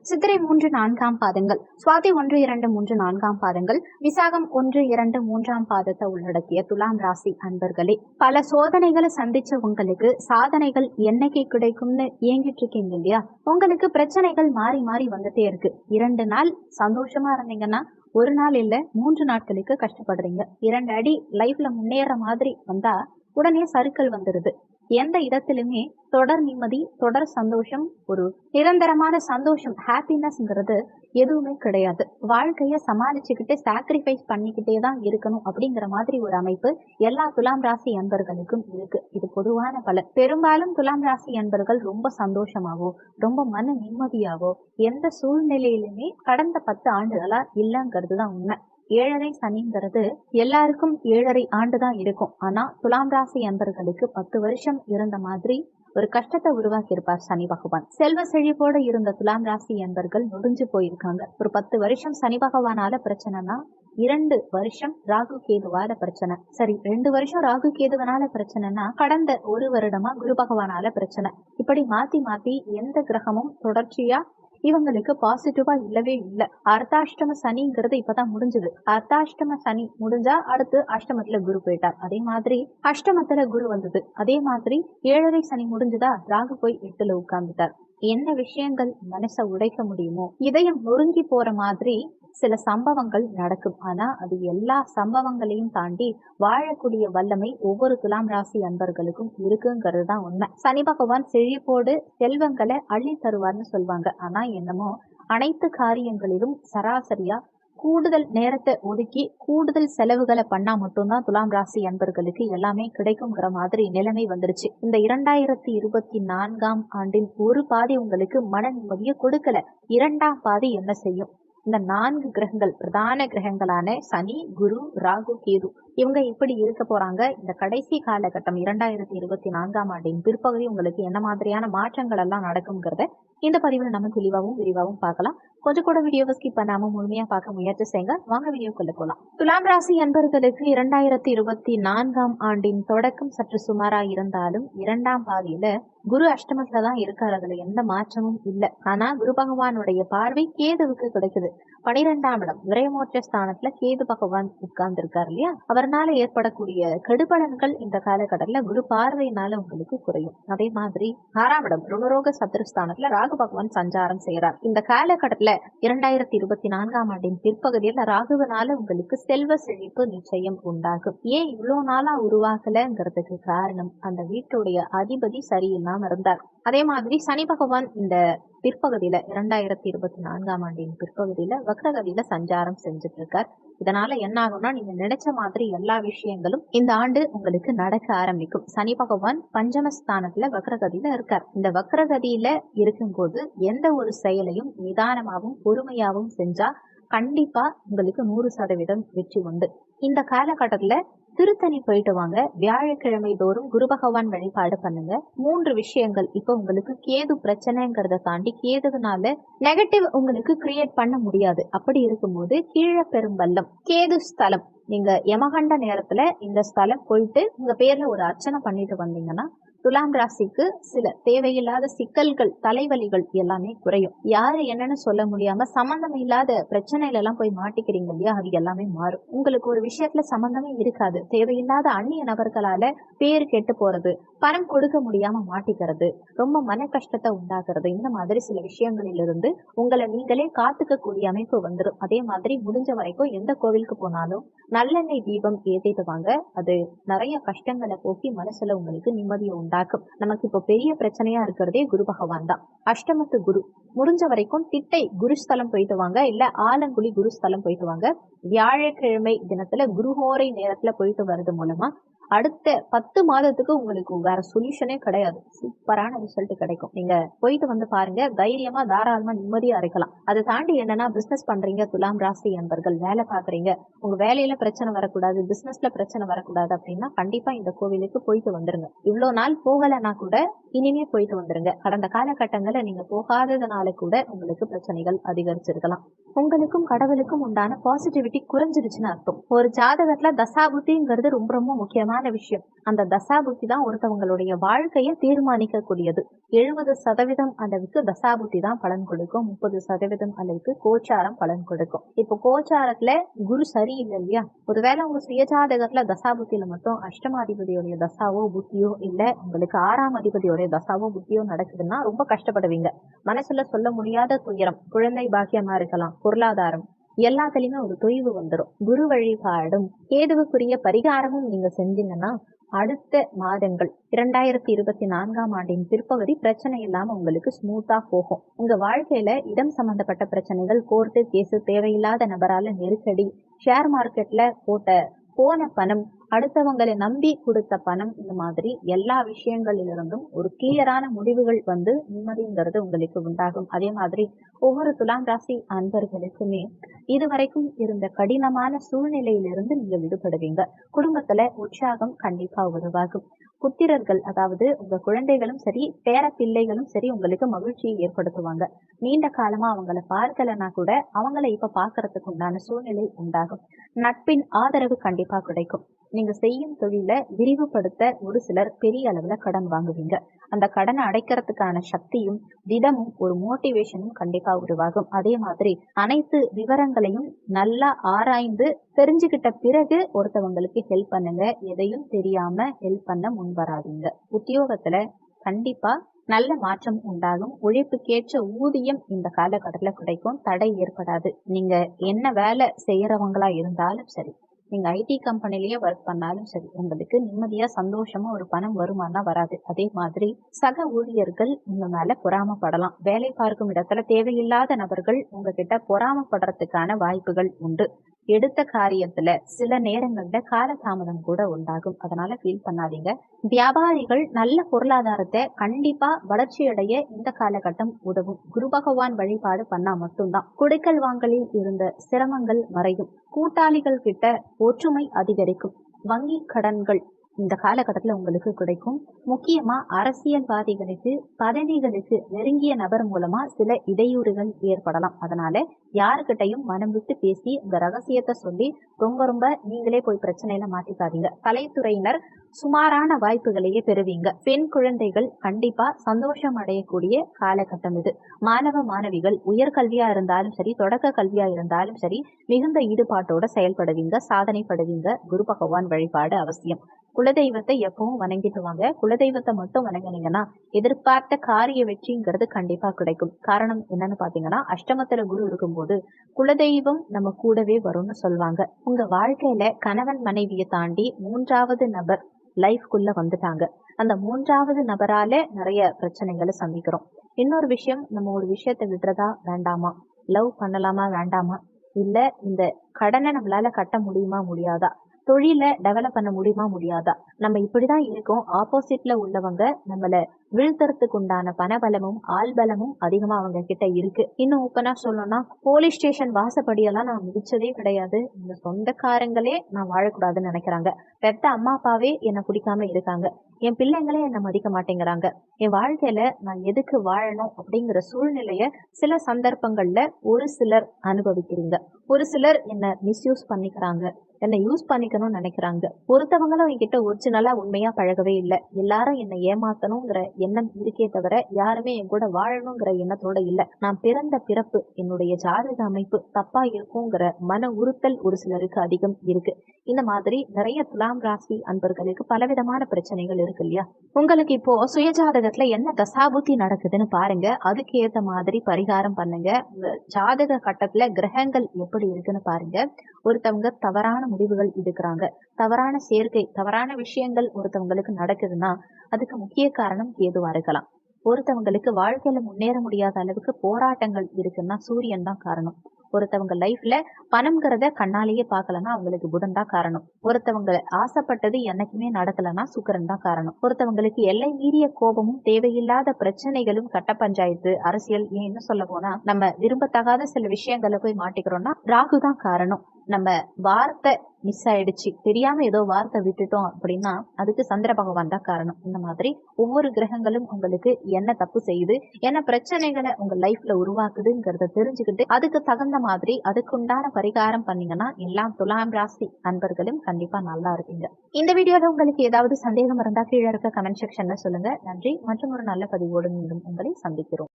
சித்திரை 3, 4ஆம் பாதங்கள், சுவாதி 1, 2, 3, 4ஆம் பாதங்கள், விசாகம் 1, 2, 3ஆம் பாதத்தை உள்ளடக்கிய துலாம் ராசி அன்பர்களே, பல சோதனைகளை சந்திச்ச உங்களுக்கு சாதனைகள் என்னைக்கு கிடைக்கும்னு ஏங்கிட்டு இருக்கீங்க இல்லையா? உங்களுக்கு பிரச்சனைகள் மாறி மாறி வந்துட்டே இருக்கு. 2 நாள் சந்தோஷமா இருந்தீங்கன்னா ஒரு நாள் இல்ல 3 நாட்களுக்கு கஷ்டப்படுறீங்க. 2 அடி லைஃப்ல முன்னேற மாதிரி வந்தா உடனே சறுக்கல் வந்துருது. எந்த இடத்திலுமே தொடர் நிம்மதி, தொடர் சந்தோஷம், ஒரு நிரந்தரமான சந்தோஷம், ஹாப்பினஸ்ங்கிறது எதுவுமே கிடையாது. வாழ்க்கைய சமாளிச்சுக்கிட்டு சாக்ரிஃபைஸ் பண்ணிக்கிட்டே தான் இருக்கணும் அப்படிங்கிற மாதிரி ஒரு அமைப்பு எல்லா துலாம் ராசி அன்பர்களுக்கும் இருக்கு. இது பொதுவான பலன். பெரும்பாலும் துலாம் ராசி அன்பர்கள் ரொம்ப சந்தோஷமாவோ, ரொம்ப மன நிம்மதியாவோ எந்த சூழ்நிலையிலுமே கடந்த 10 ஆண்டுகளா இல்லைங்கிறது தான் உண்மை. 7.5 சனிங்கிறது எல்லாருக்கும் 7.5 ஆண்டு தான் இருக்கும். ஆனா துலாம் ராசி அன்பர்களுக்கு 10 வருஷம் இருந்த மாதிரி ஒரு கஷ்டத்தை உருவாக்கி இருப்பார் சனி பகவான். செல்வ செழிப்போடு இருந்த துலாம் ராசி அன்பர்கள் முடிஞ்சு போயிருக்காங்க. ஒரு 10 வருஷம் சனி பகவானால பிரச்சனைனா 2 வருஷம் ராகு கேதுவால பிரச்சனை. சரி, 2 வருஷம் ராகு கேதுவனால பிரச்சனைனா கடந்த 1 வருடமா குரு பகவானால பிரச்சனை. இப்படி மாத்தி மாத்தி எந்த கிரகமும் தொடர்ச்சியா இவங்களுக்கு பாசிட்டிவா இல்லவே இல்லை. அர்த்தாஷ்டம சனிங்கிறது இப்பதான் முடிஞ்சது. அர்த்தாஷ்டம சனி முடிஞ்சா அடுத்து அஷ்டமத்துல குரு போயிட்டார். அதே மாதிரி அஷ்டமத்துல குரு வந்தது. அதே மாதிரி 7.5 சனி முடிஞ்சதா ராகு போய் 8ல உட்கார்ந்துட்டார். என்ன விஷயங்கள் மனசை உடைக்க முடியுமோ, இதயம் நொறுங்கி போற மாதிரி சில சம்பவங்கள் நடக்கும். ஆனா அது எல்லா சம்பவங்களையும் தாண்டி வாழக்கூடிய வல்லமை ஒவ்வொரு துலாம் ராசி அன்பர்களுக்கும் இருக்குங்கிறது தான் உண்மை. சனி பகவான் செழிப்போடு செல்வங்களை அள்ளி தருவார்னு சொல்வாங்க. ஆனா என்னமோ அனைத்து காரியங்களிலும் சராசரியா கூடுதல் நேரத்தை ஒதுக்கி கூடுதல் செலவுகளை பண்ணா மட்டும்தான் துலாம் ராசி அன்பர்களுக்கு எல்லாமே கிடைக்குங்கிற மாதிரி நிலைமை வந்துருச்சு. இந்த 2024ஆம் ஆண்டின் ஒரு பாதி உங்களுக்கு மன நிம்மதியை கொடுக்கல. 2ஆம் பாதி என்ன செய்யும்? இந்த 4 கிரகங்கள், பிரதான கிரகங்களான சனி, குரு, ராகு, கேது, இவங்க எப்படி இருக்க போறாங்க? இந்த கடைசி காலகட்டம் 2024ஆம் ஆண்டின் பிற்பகுதி உங்களுக்கு என்ன மாதிரியான மாற்றங்கள் எல்லாம் நடக்கும்ங்கிறத இந்த பதிவில் நம்ம தெளிவாகவும் விரிவாகவும் பார்க்கலாம். கொஞ்சம் கூட வீடியோவை ஸ்கிப் பண்ணாம முழுமையா பார்க்க முயற்சி செய்யுங்க. வாங்க வீடியோக்குள்ள போலாம். துலாம் ராசி அன்பர்களுக்கு 2024ஆம் ஆண்டின் தொடக்கம் சற்று சுமாரா இருந்தாலும் 2ஆம் பாதியில குரு அஷ்டமத்துல தான் இருக்காரு. அதுல எந்த மாற்றமும் இல்லை. ஆனா குரு பகவானுடைய பார்வை கேதுவுக்கு கிடைக்குது. 12ஆம் இடம் விரயமோட்ச ஸ்தானத்துல கேது பகவான் உட்கார்ந்து இருக்காரு இல்லையா? அவர்னால ஏற்படக்கூடிய கெடுபலன்கள் இந்த காலகட்டத்துல குரு பார்வையினால உங்களுக்கு குறையும். அதே மாதிரி 6ஆம் இடம் ருணரோக சத்துருஸ்தானத்துல ராகு பகவான் சஞ்சாரம் செய்யறார். இந்த காலகட்டத்துல 2024ஆம் ஆண்டின் பிற்பகுதியில் ராகுவனால உங்களுக்கு செல்வ செழிப்பு நிச்சயம் உண்டாகும். ஏன் இவ்வளவு நாளா உருவாகலங்கிறதுக்கு காரணம் அந்த வீட்டுடைய அதிபதி சரியில்லாம இருந்தார். அதே மாதிரி சனி பகவான் இந்த பிற்பகுதியில 2024ஆம் ஆண்டின் பிற்பகுதியில வக்ரகதியில சஞ்சாரம் செஞ்சுட்டு இருக்கார். இதனால என்ன ஆகும்னா, நீங்க நினைச்ச மாதிரி எல்லா விஷயங்களும் இந்த ஆண்டு உங்களுக்கு நடக்க ஆரம்பிக்கும். சனி பகவான் பஞ்சமஸ்தானத்துல வக்ரகதியில இருக்கார். இந்த வக்ரகதியில இருக்கும்போது எந்த ஒரு செயலையும் நிதானமாகவும் பொறுமையாகவும் செஞ்சா கண்டிப்பா உங்களுக்கு 100% வெற்றி உண்டு. இந்த காலகட்டத்துல திருத்தணி போயிட்டு வாங்க. வியாழக்கிழமை தோறும் குரு பகவான் வழிபாடு பண்ணுங்க. 3 விஷயங்கள். இப்ப உங்களுக்கு கேது பிரச்சனைங்கிறத தாண்டி கேதுனால நெகட்டிவ் உங்களுக்கு கிரியேட் பண்ண முடியாது. அப்படி இருக்கும்போது கீழே பெரும்பள்ளம் கேது ஸ்தலம், நீங்க யமகண்ட நேரத்துல இந்த ஸ்தலம் போயிட்டு உங்க பேர்ல ஒரு அர்ச்சனை பண்ணிட்டு வந்தீங்கன்னா துலாம் ராசிக்கு சில தேவையில்லாத சிக்கல்கள், தலைவலிகள் எல்லாமே குறையும். யாரு என்னன்னு சொல்ல முடியாம சம்பந்தம் இல்லாத பிரச்சனையில எல்லாம் போய் மாட்டிக்கிறீங்க இல்லையா? அது எல்லாமே மாறும். உங்களுக்கு ஒரு விஷயத்துல சம்பந்தமே இருக்காது. தேவையில்லாத அந்நிய நபர்களால பேர் கெட்டு போறது, பணம் கொடுக்க முடியாம மாட்டிக்கிறது, ரொம்ப மன கஷ்டத்தை உண்டாக்குறது, இந்த மாதிரி சில விஷயங்களிலிருந்து உங்களை நீங்களே காத்துக்க கூடிய அமைப்பு வந்துடும். அதே மாதிரி முடிஞ்ச வரைக்கும் எந்த கோவிலுக்கு போனாலும் நல்லெண்ணெய் தீபம் ஏத்திட்டு வாங்க. அது நிறைய கஷ்டங்களை போக்கி மனசுல உங்களுக்கு நிம்மதியை உண்டாக்கும். நமக்கு இப்போ பெரிய பிரச்சனையா இருக்கிறதே குரு பகவான் தான். அஷ்டமத்து குரு. முடிஞ்ச வரைக்கும் திட்டை குருஸ்தலம் போயிட்டு வாங்க, இல்ல ஆலங்குழி குருஸ்தலம் போயிட்டு வாங்க. வியாழக்கிழமை தினத்துல குருஹோரை நேரத்துல போயிட்டு வர்றது மூலமா அடுத்த 10 மாதத்துக்கு உங்களுக்கு வேற சொல்யூஷனே கிடையாது. சூப்பரான ரிசல்ட் கிடைக்கும். நீங்க போயிட்டு வந்து பாருங்க. தைரியமா தாராளமா நிம்மதியா இருக்கலாம். அதை தாண்டி என்னன்னா, பிசினஸ் பண்றீங்க துலாம் ராசி அன்பர்கள், வேலை பாக்குறீங்க, உங்க வேலையில பிரச்சனை வரக்கூடாது, பிசினஸ்ல பிரச்சனை வரக்கூடாது அப்படின்னா கண்டிப்பா இந்த கோவிலுக்கு போயிட்டு வந்துருங்க. இவ்வளவு நாள் போகலைன்னா கூட இனிமே போயிட்டு வந்துருங்க. கடந்த காலகட்டங்கள்ல நீங்க போகாததுனால கூட உங்களுக்கு பிரச்சனைகள் அதிகரிச்சிருக்கலாம். உங்களுக்கும் கடவுளுக்கும் உண்டான பாசிட்டிவிட்டி குறைஞ்சிருச்சுன்னு அர்த்தம். ஒரு ஜாதகத்துல தசாபுத்திங்கிறது ரொம்ப ரொம்ப முக்கியமான முக்கியமான விஷயம். அந்த தசாபுத்தி தான் ஒருத்தவங்களுடைய வாழ்க்கையை தீர்மானிக்க கூடியது. 70% அளவுக்கு தசாபுத்தி தான் பலன் கொடுக்கும், 30% அளவுக்கு கோச்சாரம் பலன் கொடுக்கும். இப்போ கோச்சாரத்துல குரு சரியில்லை இல்லையா, ஒருவேளை உங்க சுயஜாதகத்துல தசாபுத்தியில மட்டும் அஷ்டமாதிபதியோடைய தசாவோ புத்தியோ இல்ல உங்களுக்கு 6ஆம் அதிபதியோடைய தசாவோ புத்தியோ நடக்குதுன்னா ரொம்ப கஷ்டப்படுவீங்க. மனசுல சொல்ல முடியாத துயரம், குழந்தை பாக்கியமா இருக்கலாம், பொருளாதாரம், எல்லாத்துலயுமே ஒரு தொய்வு வந்துடும். குரு வழிபாடும் கேதுவுக்குரிய பரிகாரமும் நீங்க செஞ்சீங்கன்னா அடுத்த மாதங்கள் 2024ஆம் ஆண்டின் பிற்பகுதி பிரச்சனை இல்லாம உங்களுக்கு ஸ்மூத்தா போகும். உங்க வாழ்க்கையில இடம் சம்பந்தப்பட்ட பிரச்சனைகள், கோர்ட்டு கேசு, தேவையில்லாத நபரால நெருக்கடி, ஷேர் மார்க்கெட்ல போன பணம், அடுத்தவங்களை நம்பி கொடுத்த பணம், இந்த மாதிரி எல்லா விஷயங்களிலிருந்தும் ஒரு கிளியரான முடிவுகள் வந்து நிம்மதிங்கிறது உங்களுக்கு உண்டாகும். அதே மாதிரி ஒவ்வொரு துலாம் ராசி அன்பர்களுக்குமே இதுவரைக்கும் இருந்த கடினமான சூழ்நிலையிலிருந்து நீங்க விடுபடுவீங்க. குடும்பத்துல உற்சாகம் கண்டிப்பா உருவாகும். புத்திரர்கள், அதாவது உங்க குழந்தைகளும் சரி, பேர பிள்ளைகளும் சரி, உங்களுக்கு மகிழ்ச்சியை ஏற்படுத்துவாங்க. நீண்ட காலமா அவங்களை பார்க்கலன்னா கூட அவங்கள இப்ப பாக்குறதுக்கு உண்டான சூழ்நிலை உண்டாகும். நட்பின் ஆதரவு கண்டிப்பா கிடைக்கும். நீங்க செய்யும் தொழிலை விரிவுபடுத்த ஒரு சிலர் பெரிய அளவுல கடன் வாங்குவீங்க. அந்த கடனை அடைக்கிறதுக்கான சக்தியும் திடமும் ஒரு மோட்டிவேஷனும் கண்டிப்பா உருவாகும். அதே மாதிரி அனைத்து விவரங்களையும் நல்லா ஆராய்ந்து தெரிஞ்சுக்கிட்ட பிறகு ஒருத்தவங்களுக்கு ஹெல்ப் பண்ணுங்க. எதையும் தெரியாம ஹெல்ப் பண்ண முன் வராதீங்க. உத்தியோகத்துல கண்டிப்பா நல்ல மாற்றம் உண்டாகும். உழைப்புக்கேற்ற ஊதியம் இந்த காலகட்டத்துல கிடைக்கும். தடை ஏற்படாது. நீங்க என்ன வேலை செய்யறவங்களா இருந்தாலும் சரி, நீங்க ஐடி கம்பெனிலேயே ஒர்க் பண்ணாலும் சரி, உங்களுக்கு நிம்மதியா சந்தோஷமா ஒரு பணம் வருமானா வராது. அதே மாதிரி சக ஊழியர்கள் உங்க மேல பொறாமப்படலாம். வேலை பார்க்கும் இடத்துல தேவையில்லாத நபர்கள் உங்ககிட்ட பொறாமப்படுறதுக்கான வாய்ப்புகள் உண்டு. எடுத்த காரியத்துல சில நேரங்கள்ல காலதாமதம் கூட உண்டாகும். அதனால ஃபீல் பண்ணாதீங்க. வியாபாரிகள் நல்ல பொருளாதாரத்தை கண்டிப்பா வளர்ச்சி அடைய இந்த காலகட்டம் உதவும். குரு பகவான் வழிபாடு பண்ணா மட்டும்தான் கொடுக்கல் வாங்கலில் இருந்த சிரமங்கள் மறையும். கூட்டாளிகள் கிட்ட ஒற்றுமை அதிகரிக்கும். வங்கி கடன்கள் இந்த காலகட்டத்துல உங்களுக்கு கிடைக்கும். முக்கியமா அரசியல்வாதிகளுக்கு, பதவிகளுக்கு நெருங்கிய நபர் மூலமா சில இடையூறுகள் ஏற்படலாம். அதனால யாருக்கிட்டையும் மனம் விட்டு பேசி உங்க ரகசியத்தை சொல்லி ரொம்ப நீங்களே போய் பிரச்சனையில மாட்டிக்காதீங்க. கலைத்துறையினர் சுமாரான வாய்ப்புகளையே பெறுவீங்க. பெண் குழந்தைகள் கண்டிப்பா சந்தோஷம் அடையக்கூடிய காலகட்டம் இது. மாணவ மாணவிகள் உயர்கல்வியா இருந்தாலும் சரி, தொடக்க கல்வியா இருந்தாலும் சரி, மிகுந்த ஈடுபாட்டோட செயல்படுவீங்க, சாதனைப்படுவீங்க. குரு பகவான் வழிபாடு அவசியம். குலதெய்வத்தை எப்பவும் வணங்கிட்டு வாங்க. குலதெய்வத்தை மட்டும் வணங்கினீங்கன்னா எதிர்பார்த்த காரிய வெற்றிங்கிறது கண்டிப்பா கிடைக்கும். காரணம் என்னன்னு பாத்தீங்கன்னா, அஷ்டமத்துல குரு இருக்கும்போது குலதெய்வம் நம்ம கூடவே வரும்னு சொல்லுவாங்க. உங்க வாழ்க்கையில கணவன் மனைவியை தாண்டி 3வது நபர் லைஃப்குள்ள வந்துட்டாங்க. அந்த 3வது நபரால நிறைய பிரச்சனைகளை சந்திக்கிறோம். இன்னொரு விஷயம், நம்ம ஒரு விஷயத்தை விடுறதா வேண்டாமா, லவ் பண்ணலாமா வேண்டாமா, இல்ல இந்த கடனை நம்மளால கட்ட முடியுமா முடியாதா, தொழில டெவலப் பண்ண முடியுமா முடியாதா, நம்ம இப்படிதான் இருக்கோம். ஆப்போசிட்ல உள்ளவங்க நம்மள வீழ்த்துறதுக்கு உண்டான பணபலமும் ஆள்பலமும் அதிகமா அவங்க கிட்ட இருக்கு. இன்னும் ஓப்பனா சொல்லணும்னா, போலீஸ் ஸ்டேஷன் வாசப்படியெல்லாம் நான் மிதிச்சதே கிடையாது. இந்த சொந்தக்காரங்களே நான் வாழக்கூடாதுன்னு நினைக்கிறாங்க. பெத்த அம்மா அப்பாவே என்னை பிடிக்காம இருக்காங்க. என் பிள்ளைங்களே என்னை மதிக்க மாட்டேங்கிறாங்க. என் வாழ்க்கையில நான் எதுக்கு வாழணும் அப்படிங்கிற சூழ்நிலைய சில சந்தர்ப்பங்கள்ல ஒரு சிலர் அனுபவிக்கிறீங்க. ஒரு சிலர் என்ன மிஸ்யூஸ் பண்ணிக்கிறாங்க, என்னை யூஸ் பண்ணிக்கணும்னு நினைக்கிறாங்க. ஒருத்தவங்களும் என்கிட்ட ஒரிஜினலா உண்மையா பழகவே இல்லை. எல்லாரும் என்னை ஏமாத்தணுங்கிற எண்ணம் இருக்கே தவிர யாருமே என் கூட வாழணுங்கிற எண்ணத்தோட இல்லை. நான் பிறந்த பிறப்பு, என்னுடைய ஜாதக அமைப்பு தப்பா இருக்குங்கிற மன உறுத்தல் ஒரு சிலருக்கு அதிகம் இருக்கு. இந்த மாதிரி நிறைய துலாம் ராசி அன்பர்களுக்கு பலவிதமான பிரச்சனைகள் இருக்கு இல்லையா. உங்களுக்கு இப்போ சுயஜாதகத்துல என்ன தசாபுத்தி நடக்குதுன்னு பாருங்க. அதுக்கு ஏத்த மாதிரி பரிகாரம் பண்ணுங்க. உங்க ஜாதக கட்டத்துல கிரகங்கள் எப்படி இருக்குன்னு பாருங்க. ஒருத்தவங்க தவறான முடிவுகள் எடுக்கிறாங்க, தவறான சேர்க்கை, தவறான விஷயங்கள் ஒருத்தவங்களுக்கு நடக்குதுன்னா அதுக்கு முக்கிய காரணம் கேதுவா இருக்கலாம். ஒருத்தவங்களுக்கு வாழ்க்கையில முன்னேற முடியாத அளவுக்கு போராட்டங்கள் இருக்குன்னா சூரியன் தான் காரணம். ஒருத்தவங்க லைஃப்ல பணம்ங்கிறத கண்ணாலேயே பார்க்கலன்னா அவங்களுக்கு புதன் தான் காரணம். ஒருத்தவங்க ஆசைப்பட்டது என்னைக்குமே நடக்கலன்னா சுக்கிரன் தான் காரணம். ஒருத்தவங்களுக்கு எல்லை மீறிய கோபமும் தேவையில்லாத பிரச்சனைகளும், கட்ட பஞ்சாயத்து, அரசியல், ஏன் என்ன சொல்ல போனா நம்ம விரும்பத்தகாத சில விஷயங்களை போய் மாட்டிக்கிறோம்னா ராகு தான் காரணம். நம்ம வார்த்தை மிஸ் ஆயிடுச்சு, தெரியாம ஏதோ வார்த்தை விட்டுட்டோம் அப்படின்னா அதுக்கு சந்திர பகவான் தான் காரணம். இந்த மாதிரி ஒவ்வொரு கிரகங்களும் உங்களுக்கு என்ன தப்பு செய்யுது, என்ன பிரச்சனைகளை உங்க லைஃப்ல உருவாக்குதுங்கிறத தெரிஞ்சுக்கிட்டு அதுக்கு தகுந்த மாதிரி அதுக்குண்டான பரிகாரம் பண்ணீங்கன்னா எல்லாம் துலாம் ராசி அன்பர்களும் கண்டிப்பா நல்லா இருப்பீங்க. இந்த வீடியோல உங்களுக்கு ஏதாவது சந்தேகம் இருந்தா கீழே இருக்க கமெண்ட் செக்ஷன்ல சொல்லுங்க. நன்றி. மற்றும் ஒரு நல்ல பதிவோடு மீண்டும் உங்களை சந்திக்கிறோம்.